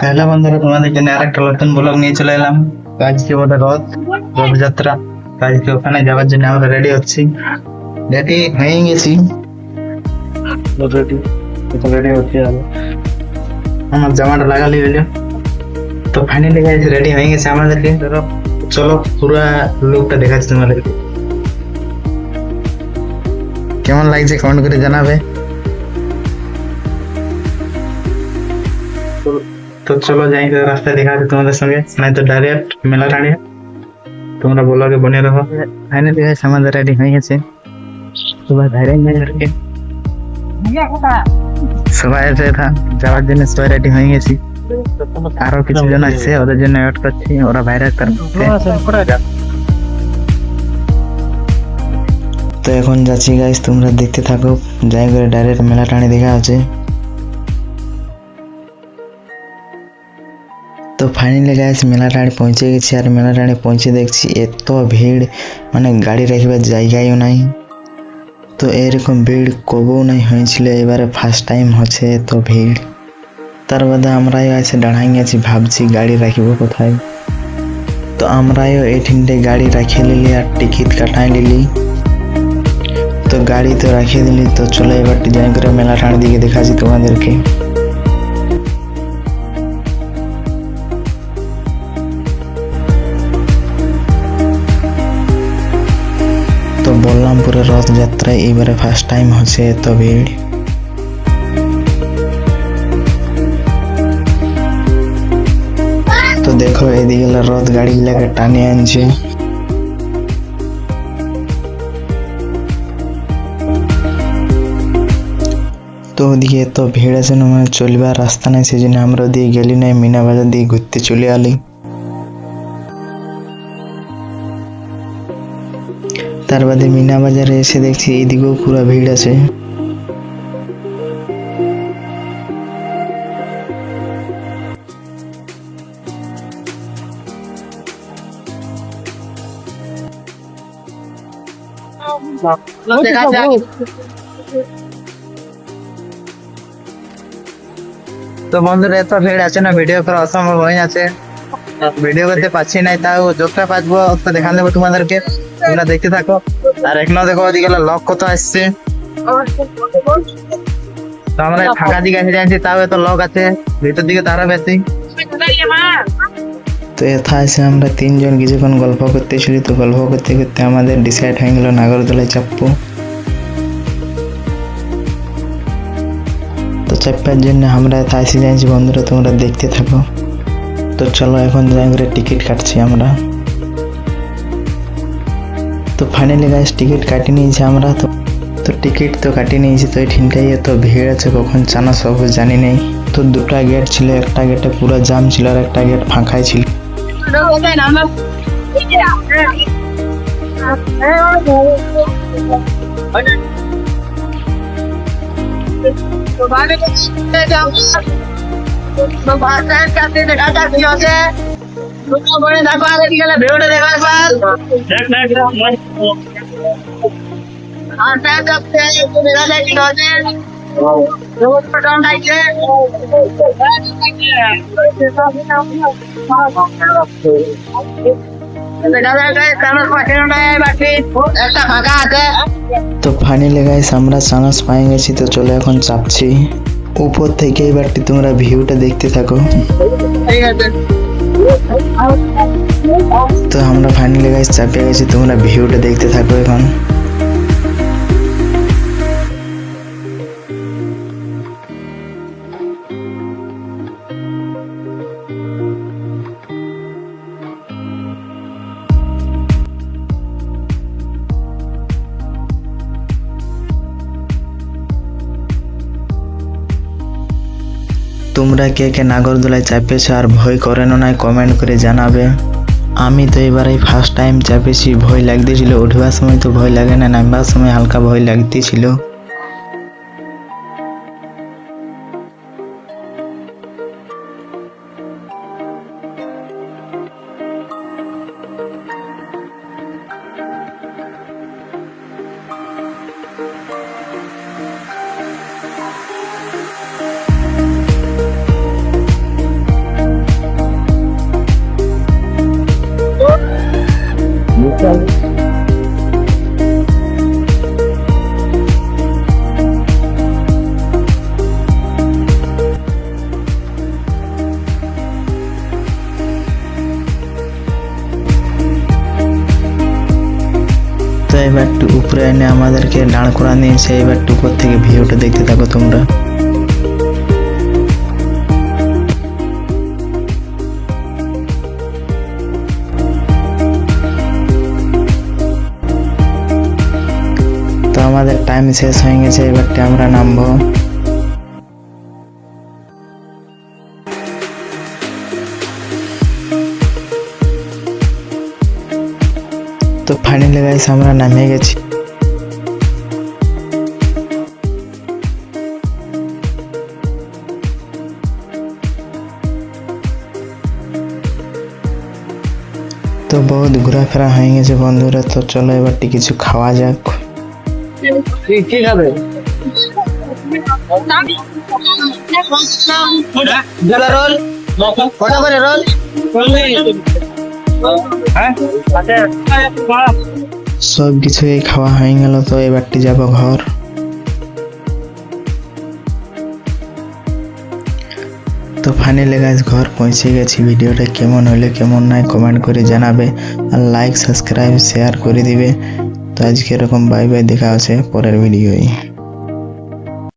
Hello বন্ধুরা, তোমাদের জন্য আরেকটা নতুন ব্লগ নিয়ে চলে এলাম। আজকে ওটা রথযাত্রা, আজকে ওখানে যাওয়ার জন্য আমরা রেডি হচ্ছি। রেডি হয়ে গেছি, রেডি হচ্ছি। আমার জামাটা লাগালি হইলো, তো ফাইনালি গাইস রেডি হয়ে গেছে আমাদেরকে। চলো পুরা লুকটা দেখাচ্ছি তোমাদেরকে, কেমন লাগছে কমেন্ট করে জানাবে। তো চলো যাই, রাস্তায় দেখা আছে তোমাদের সঙ্গে, নাই তো ডাইরেক্ট মেলা টানে। তোমরা ব্লগে বনে রাখো। ফাইনালি গাইস আমাদের রেডি হয়ে গেছে, সবাই বাইরে সবাই আছে যাওয়ার জন্য, সবাই রেডি হয়ে গেছি। আরো কিছু জন আছে, ওদের জন্য ওয়েট করছি, ওরা বাইরে। তো এখন যাচ্ছি গাইস, তোমরা দেখতে থাকো। যাই করে ডাইরেক্ট মেলা টানি দেখা আছে। তো ফাইনালি গাইস মেলা টানি পৌঁছে গেছি, আর মেলা টানি পৌঁছে দেখছি এত ভিড়, মানে গাড়ি রাখবার জায়গাও নাই। তো এরকম ভিড় কবও নাই হয়েছিল, এবারে ফার্স্ট টাইম হচ্ছে এত ভিড়। তার বাদে আমরাই আছে দাঁড়াই গেছি, ভাবছি গাড়ি রাখিব কোথায়। তো আমরাও এইখানটায় গাড়ি রাখিয়ে নিলি আর টিকিট কাটাই নিলি। তো গাড়ি তো রাখিয়ে দিলি। তো চলো এবার যাই করে মেলা টান দিকে দেখাচ্ছি তোমাদেরকে। তো বললাম পুরো রথযাত্রায় এবারে ফার্স্ট টাইম হচ্ছে এত ভিড়। তো দেখো এদিকে রথ গাড়ি গুলাকে টানে আনছে। তো ওদিকে এত ভিড় আছে না, মানে চলবার রাস্তা নাই, সেই জন্য আমরা ওদিকে গেলি নাই, মিনা বাজার দিয়ে ঘুরতে চলে আলি। তার বাদে মিনা বাজারে এসে দেখছি এইদিকেও পুরো ভিড় আছে। তো বন্ধুরা এত ভিড় আছে না, ভিডিও করা অসম্ভব হয়ে যাচ্ছে, ভিডিও করতে পারছি না। তাও যতটা পারবো তো দেখা দেবো তোমাদেরকে, তোমরা দেখতে থাকো। আর এখনো দেখো ওদিকে লোক কত আসছে। তো আমরা ফাঁকা দিকে এসে যাচ্ছি, তাও এত লোক আছে, ভিতর দিকে তারা বেশি। তো এথা এসে আমরা তিনজন কিছুক্ষণ গল্প করতেছিলি। তো গল্প করতে করতে আমাদের ডিসাইড হয়ে গেল নাগরদোলায় চাপবো। তো চাপবার জন্য আমরা এথা এসে যাচ্ছি বন্ধুরা, তোমরা দেখতে থাকো। তো চলো এখন যাই করে টিকিট কাটছি আমরা। তো ফাইনালি গাইস টিকিট কাটি নিয়েছি আমরা। তো টিকিট তো কাটি নিয়েছি। তো এই ঠিনটাই এত ভিড় আছে, কখন চানা সব জানি নেই। তো দুটা গেট ছিল, একটা গেটে পুরো জাম ছিল আর একটা গেট ফাঁকাই ছিল। তো ফাইনালি গাইস আমরা চান্স পেয়ে গেছি। তো চলো এখন চাপছি উপর থেকে, এবারটি তোমরা ভিউটা দেখতে থাকো। তো আমরা ফাইনালি গাইস চাপে গেছি, তোমরা ভিউটা দেখতে থাকো এখন। তোমরা কে কে নাগরদোলায় চাপেছো আর ভয় করে না কমেন্ট করে জানাবে। আমি তো এবারে ফার্স্ট টাইম চাপেছি, ভয় লাগতেছিল। উঠবার সময় তো ভয় লাগে না, নামবার সময় হালকা ভয় লাগতেছিল। তো এবার একটু উপরে এনে আমাদেরকে দাঁড় করা নিয়েছে, এবার একটু উপর থেকে ভিউটা দেখতে থাকো তোমরা। তো আমাদের টাইম শেষ হয়ে গেছে, এবারটা আমরা নামবো। তো ফাইনালি গাইস আমরা নামে গেছি। তো বহুত ঘোরাফেরা হয়ে গেছে বন্ধুরা, তো চলো এবারটি কিছু খাওয়া যাক। কি খাবে? রোল কটা করে রোল? সব কিছুই খাওয়া হয়ে গেল, তো এবারটি যাব ঘর। তো ফাইনালি গাইস ঘর পৌঁছে গেছি। ভিডিওটা কেমন হলে কেমন নাই কমেন্ট করে জানাবে, আর লাইক সাবস্ক্রাইব শেয়ার করে দিবে। তো আজকে এরকম বাই বাই, দেখা আছে পরের ভিডিওয়।